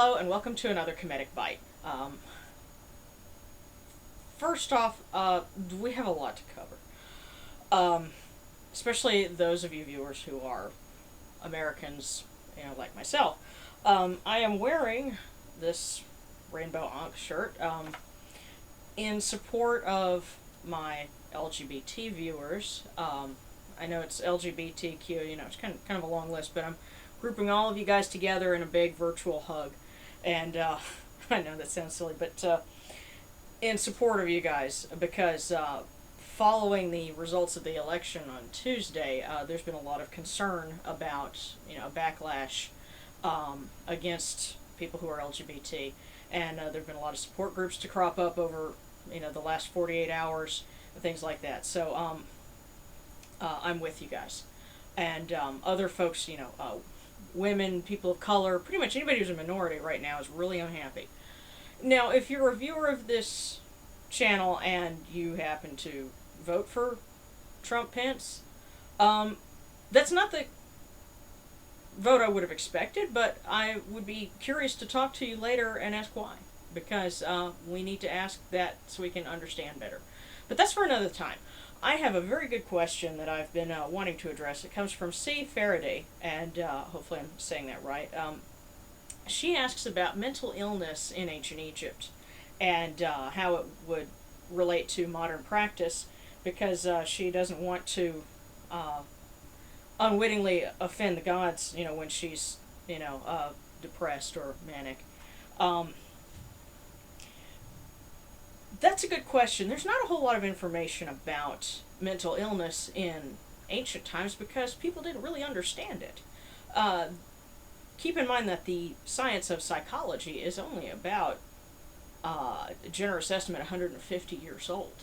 Hello and welcome to another Kemetic Byte. First off, we have a lot to cover. Especially those of you viewers who are Americans, like myself. I am wearing this rainbow Ankh shirt in support of my LGBT viewers. I know it's LGBTQ, it's kind of a long list, but I'm grouping all of you guys together in a big virtual hug. And I know that sounds silly, but in support of you guys, because following the results of the election on Tuesday, there's been a lot of concern about backlash against people who are LGBT, and there've been a lot of support groups to crop up over the last 48 hours and things like that. So I'm with you guys, and other folks, women, people of color, pretty much anybody who's a minority right now is really unhappy. Now, if you're a viewer of this channel and you happen to vote for Trump Pence, that's not the vote I would have expected, but I would be curious to talk to you later and ask why, because we need to ask that so we can understand better. But that's for another time. I have a very good question that I've been wanting to address. It comes from C. Faraday, and hopefully I'm saying that right. She asks about mental illness in ancient Egypt and how it would relate to modern practice, because she doesn't want to unwittingly offend the gods, when she's, depressed or manic. That's a good question. There's not a whole lot of information about mental illness in ancient times because people didn't really understand it. Keep in mind that the science of psychology is only about, a generous estimate, 150 years old.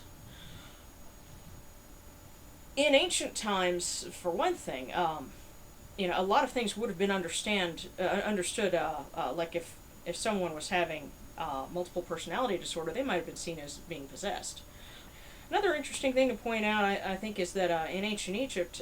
In ancient times, for one thing, a lot of things would have been understood, like if someone was having multiple personality disorder, they might have been seen as being possessed. Another interesting thing to point out, I think, is that in ancient Egypt,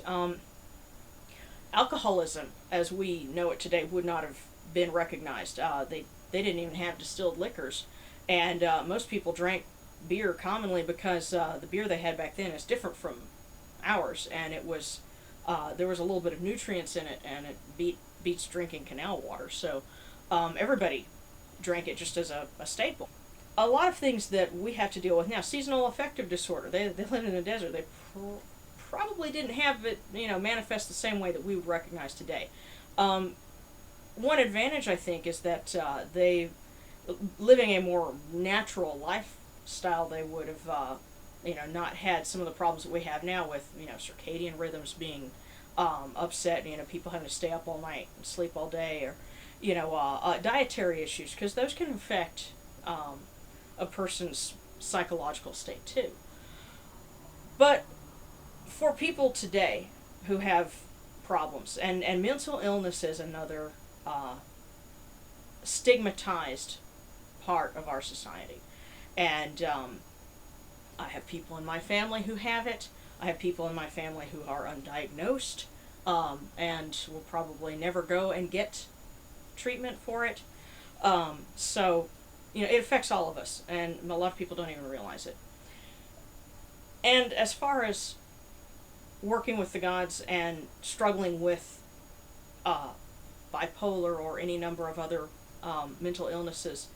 alcoholism, as we know it today, would not have been recognized. They didn't even have distilled liquors, and most people drank beer commonly because the beer they had back then is different from ours, and it was there was a little bit of nutrients in it, and it beats drinking canal water. So everybody drank it just as a staple. A lot of things that we have to deal with now, seasonal affective disorder. They lived in the desert. They probably didn't have it, manifest the same way that we would recognize today. One advantage, I think, is that they, living a more natural lifestyle, they would have, not had some of the problems that we have now with, circadian rhythms being upset, people having to stay up all night and sleep all day, or dietary issues, because those can affect a person's psychological state too. But for people today who have problems, and mental illness is another stigmatized part of our society. And I have people in my family who have it. I have people in my family who are undiagnosed and will probably never go and get treatment for it. So, it affects all of us, and a lot of people don't even realize it. And as far as working with the gods and struggling with bipolar or any number of other mental illnesses,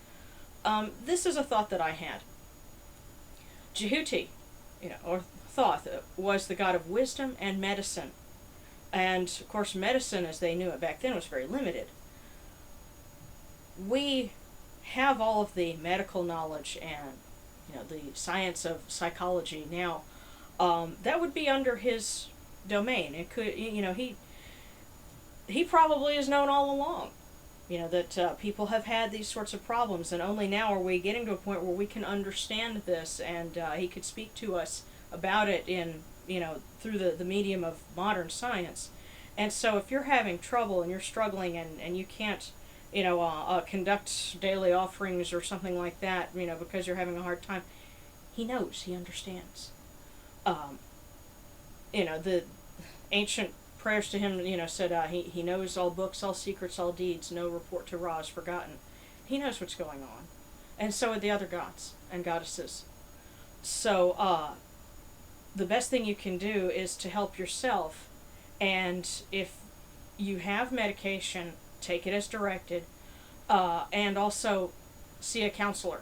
this is a thought that I had. Jehuti, or Thoth, was the god of wisdom and medicine. And, of course, medicine, as they knew it back then, was very limited. We have all of the medical knowledge and, the science of psychology now. That would be under his domain. It could, he probably has known all along, that people have had these sorts of problems, and only now are we getting to a point where we can understand this, and he could speak to us about it in, through the medium of modern science. And so if you're having trouble and you're struggling and you can't, conduct daily offerings or something like that, because you're having a hard time, he knows, he understands. The ancient prayers to him, said he knows all books, all secrets, all deeds, no report to Ra is forgotten. He knows what's going on. And so are the other gods and goddesses. So, the best thing you can do is to help yourself. And if you have medication, take it as directed. And also see a counselor.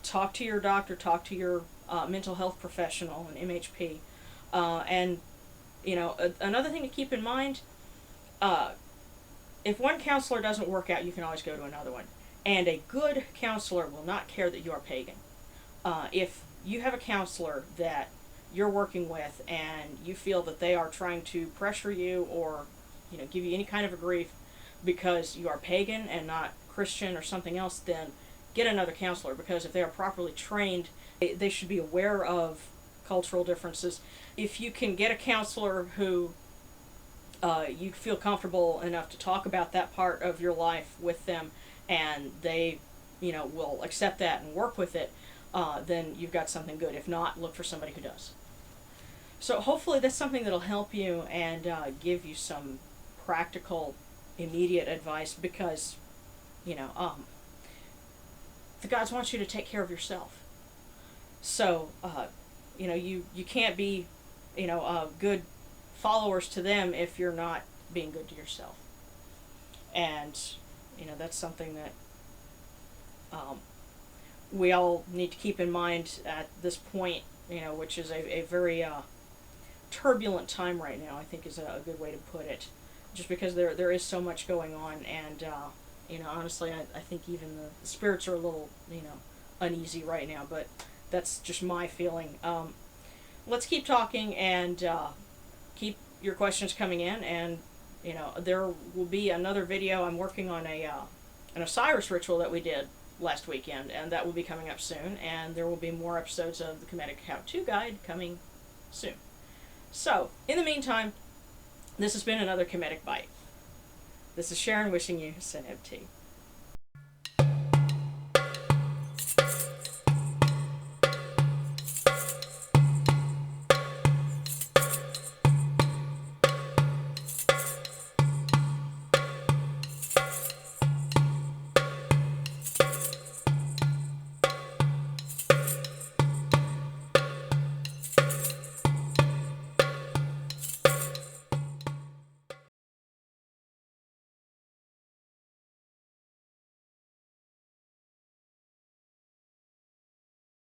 Talk to your doctor, talk to your mental health professional, an MHP. And, another thing to keep in mind, if one counselor doesn't work out, you can always go to another one. And a good counselor will not care that you are pagan. If you have a counselor that you're working with and you feel that they are trying to pressure you or give you any kind of a grief because you are pagan and not Christian or something else, then get another counselor, because if they are properly trained, they should be aware of cultural differences. If you can get a counselor who you feel comfortable enough to talk about that part of your life with them, and they will accept that and work with it, then you've got something good. If not, look for somebody who does. So hopefully that's something that'll help you and give you some practical, immediate advice, because the gods want you to take care of yourself. So you can't be good followers to them if you're not being good to yourself. And that's something that we all need to keep in mind at this point, which is a very turbulent time right now, I think is a good way to put it, just because there is so much going on. And honestly, I think even the spirits are a little uneasy right now, but that's just my feeling. Let's keep talking and keep your questions coming in, and there will be another video. I'm working on an Osiris ritual that we did last weekend, and that will be coming up soon, and there will be more episodes of the Kemetic How-To Guide coming soon. So, in the meantime, this has been another Kemetic Bite. This is Sharon wishing you Seneb Tea.